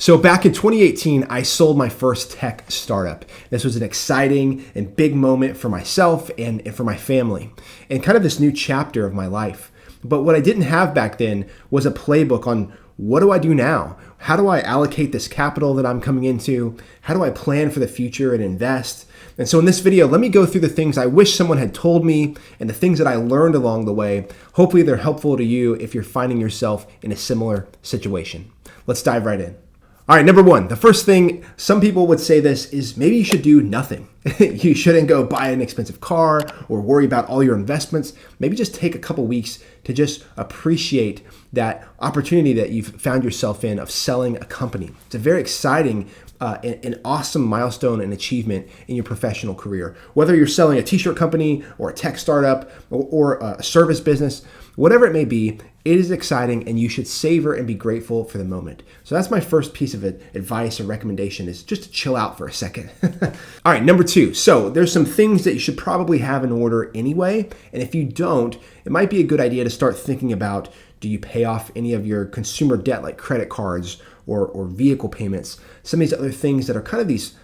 So back in 2018, I sold my first tech startup. This was an exciting and big moment for myself and for my family, and kind of this new chapter of my life. But what I didn't have back then was a playbook on what do I do now? How do I allocate this capital that I'm coming into? How do I plan for the future and invest? And so in this video, let me go through the things I wish someone had told me and the things that I learned along the way. Hopefully they're helpful to you if you're finding yourself in a similar situation. Let's dive right in. All right, number one, the first thing, some people would say this is maybe you should do nothing. You shouldn't go buy an expensive car or worry about all your investments. Maybe just take a couple weeks to just appreciate that opportunity that you've found yourself in of selling a company. It's a very exciting an awesome milestone and achievement in your professional career. Whether you're selling a t-shirt company or a tech startup or a service business, whatever it may be, it is exciting and you should savor and be grateful for the moment. So that's my first piece of advice or recommendation is just to chill out for a second. All right, number two. So there's some things that you should probably have in order anyway. And if you don't, it might be a good idea to start thinking about, do you pay off any of your consumer debt like credit cards or vehicle payments? Some of these other things that are kind of these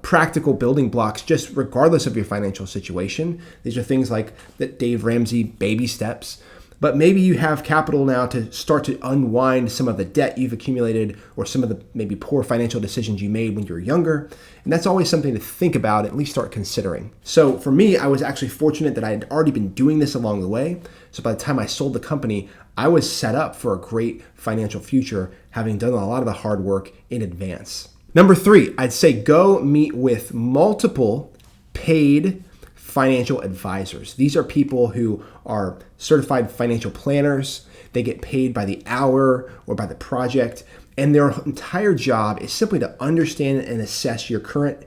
practical building blocks, just regardless of your financial situation. These are things like the Dave Ramsey baby steps. But maybe you have capital now to start to unwind some of the debt you've accumulated or some of the maybe poor financial decisions you made when you were younger. And that's always something to think about, at least start considering. So for me, I was actually fortunate that I had already been doing this along the way. So by the time I sold the company, I was set up for a great financial future, having done a lot of the hard work in advance. Number three, I'd say go meet with multiple paid financial advisors. These are people who are certified financial planners. They get paid by the hour or by the project, and their entire job is simply to understand and assess your current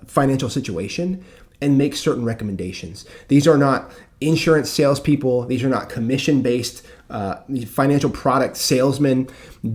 financial situation and make certain recommendations. These are not insurance salespeople. These are not commission-based financial product salesmen.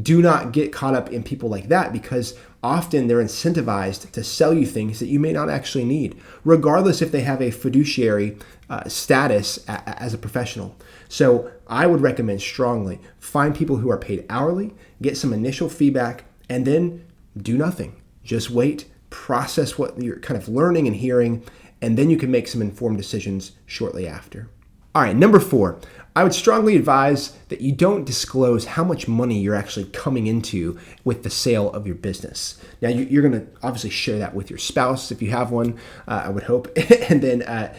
Do not get caught up in people like that, because often they're incentivized to sell you things that you may not actually need, regardless if they have a fiduciary status as a professional. So I would recommend strongly find people who are paid hourly, get some initial feedback, and then do nothing. Just wait, process what you're kind of learning and hearing, and then you can make some informed decisions shortly after. All right, number four, I would strongly advise that you don't disclose how much money you're actually coming into with the sale of your business. Now, you're going to obviously share that with your spouse if you have one, I would hope. And then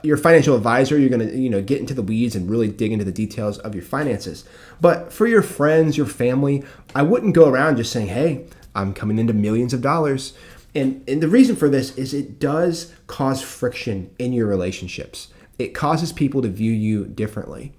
your financial advisor, you're going to get into the weeds and really dig into the details of your finances. But for your friends, your family, I wouldn't go around just saying, hey, I'm coming into millions of dollars. And the reason for this is it does cause friction in your relationships. It causes people to view you differently.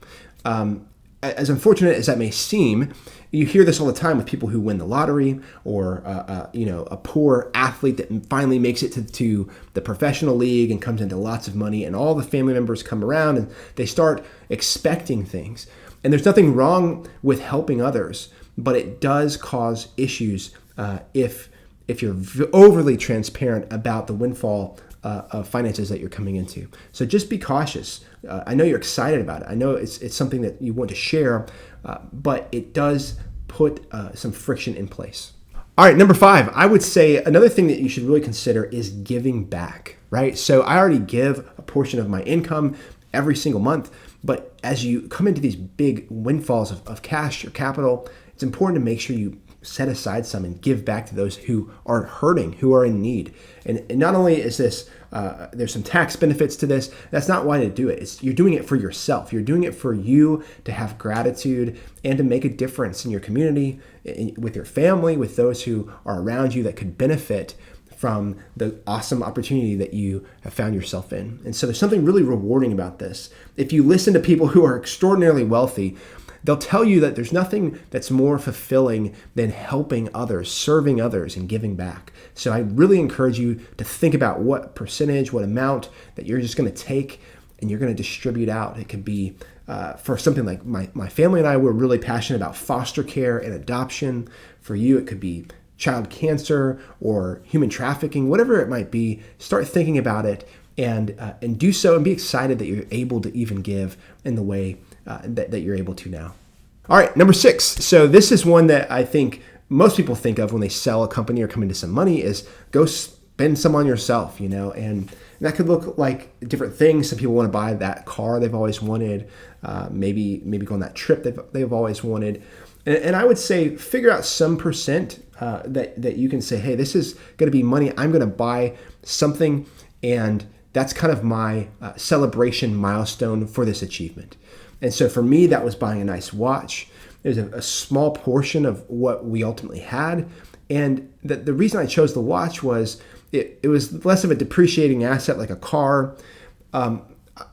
As unfortunate as that may seem, you hear this all the time with people who win the lottery or a poor athlete that finally makes it to the professional league and comes into lots of money, and all the family members come around and they start expecting things. And there's nothing wrong with helping others, but it does cause issues if you're overly transparent about the windfall of finances that you're coming into. So just be cautious. I know you're excited about it. I know it's something that you want to share, but it does put some friction in place. All right, number five, I would say another thing that you should really consider is giving back, right? So I already give a portion of my income every single month, but as you come into these big windfalls of cash or capital, it's important to make sure you set aside some and give back to those who are hurting, who are in need. And not only is this, there's some tax benefits to this, that's not why to do it. You're doing it for yourself. You're doing it for you to have gratitude and to make a difference in your community, with your family, with those who are around you that could benefit from the awesome opportunity that you have found yourself in. And so there's something really rewarding about this. If you listen to people who are extraordinarily wealthy, they'll tell you that there's nothing that's more fulfilling than helping others, serving others, and giving back. So I really encourage you to think about what percentage, what amount that you're just going to take and you're going to distribute out. It could be for something like my family and I were really passionate about foster care and adoption. For you, it could be child cancer or human trafficking, whatever it might be. Start thinking about it and do so, and be excited that you're able to even give in the way that you're able to now. All right, number 6. So this is one that I think most people think of when they sell a company or come into some money is go spend some on yourself, and that could look like different things. Some people want to buy that car they've always wanted, maybe go on that trip they've always wanted. And I would say figure out some percent that you can say, hey, this is going to be money I'm going to buy something, and that's kind of my celebration milestone for this achievement. And so for me, that was buying a nice watch. It was a small portion of what we ultimately had. And the reason I chose the watch was it was less of a depreciating asset like a car.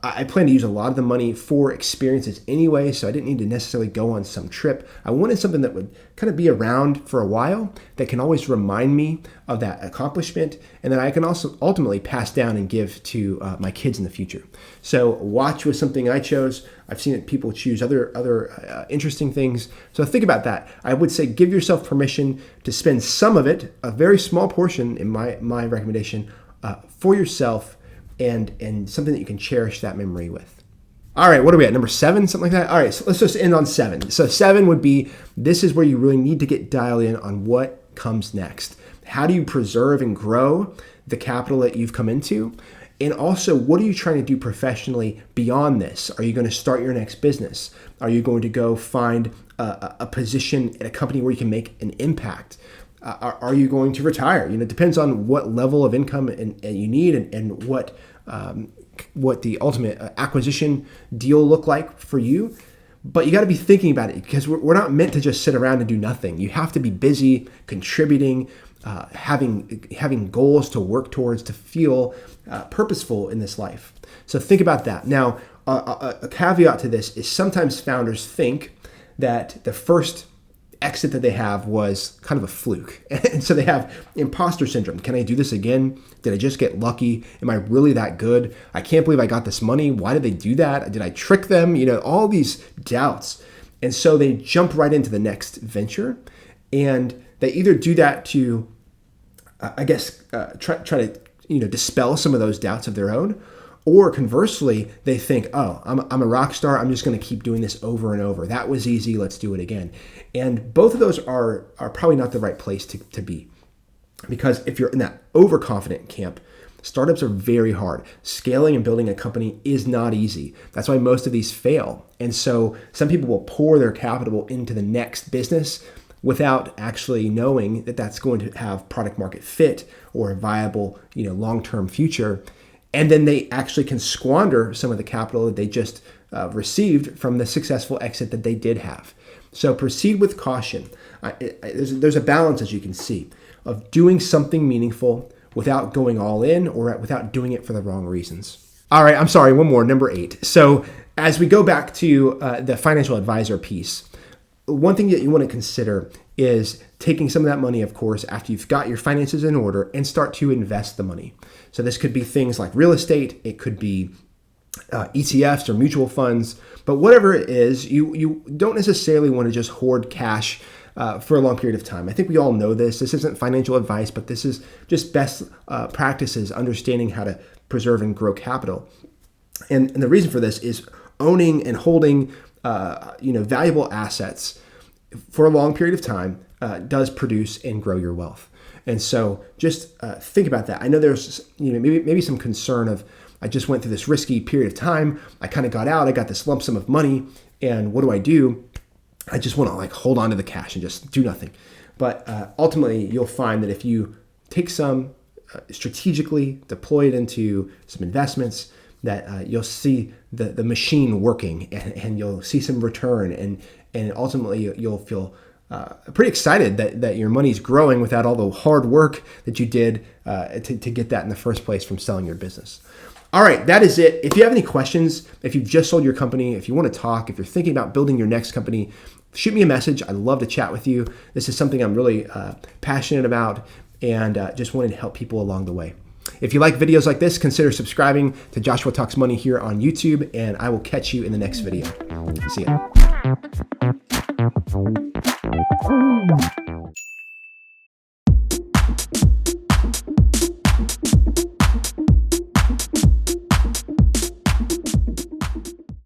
I plan to use a lot of the money for experiences anyway, so I didn't need to necessarily go on some trip. I wanted something that would kind of be around for a while, that can always remind me of that accomplishment, and that I can also ultimately pass down and give to my kids in the future. So watch was something I chose. I've seen people choose other interesting things. So think about that. I would say give yourself permission to spend some of it, a very small portion in my recommendation, for yourself, and something that you can cherish that memory with. All right, what are we at? Number 7, something like that? All right, so let's just end on 7. So 7 would be, this is where you really need to get dialed in on what comes next. How do you preserve and grow the capital that you've come into? And also, what are you trying to do professionally beyond this? Are you going to start your next business? Are you going to go find a position at a company where you can make an impact? Are you going to retire? It depends on what level of income and you need, and what the ultimate acquisition deal look like for you. But you got to be thinking about it, because we're not meant to just sit around and do nothing. You have to be busy, contributing, having goals to work towards, to feel purposeful in this life. So think about that. Now, a caveat to this is sometimes founders think that the first exit that they have was kind of a fluke. And so they have imposter syndrome. Can I do this again? Did I just get lucky? Am I really that good? I can't believe I got this money. Why did they do that? Did I trick them? all these doubts. And so they jump right into the next venture. And they either do that to, try to, dispel some of those doubts of their own. Or conversely, they think, oh, I'm a rock star. I'm just going to keep doing this over and over. That was easy. Let's do it again. And both of those are probably not the right place to be. Because if you're in that overconfident camp, startups are very hard. Scaling and building a company is not easy. That's why most of these fail. And so some people will pour their capital into the next business without actually knowing that that's going to have product market fit or a viable, long-term future. And then they actually can squander some of the capital that they just received from the successful exit that they did have. So proceed with caution. There's a balance, as you can see, of doing something meaningful without going all in, or without doing it for the wrong reasons. All right, I'm sorry, one more, number 8. So as we go back to the financial advisor piece, one thing that you want to consider is taking some of that money, of course, after you've got your finances in order, and start to invest the money. So this could be things like real estate. It could be ETFs or mutual funds. But whatever it is, you don't necessarily want to just hoard cash for a long period of time. I think we all know this. This isn't financial advice, but this is just best practices, understanding how to preserve and grow capital. And the reason for this is owning and holding valuable assets for a long period of time does produce and grow your wealth. And so just think about that. I know there's maybe some concern of, I just went through this risky period of time. I kind of got out. I got this lump sum of money. And what do? I just want to hold on to the cash and just do nothing. But ultimately, you'll find that if you take some strategically, deploy it into some investments, that you'll see the machine working, and you'll see some return, and ultimately you'll feel pretty excited that your money's growing without all the hard work that you did to get that in the first place from selling your business. All right, that is it. If you have any questions, if you've just sold your company, if you want to talk, if you're thinking about building your next company, shoot me a message. I'd love to chat with you. This is something I'm really passionate about, and just wanted to help people along the way. If you like videos like this, consider subscribing to Joshua Talks Money here on YouTube, and I will catch you in the next video. See ya.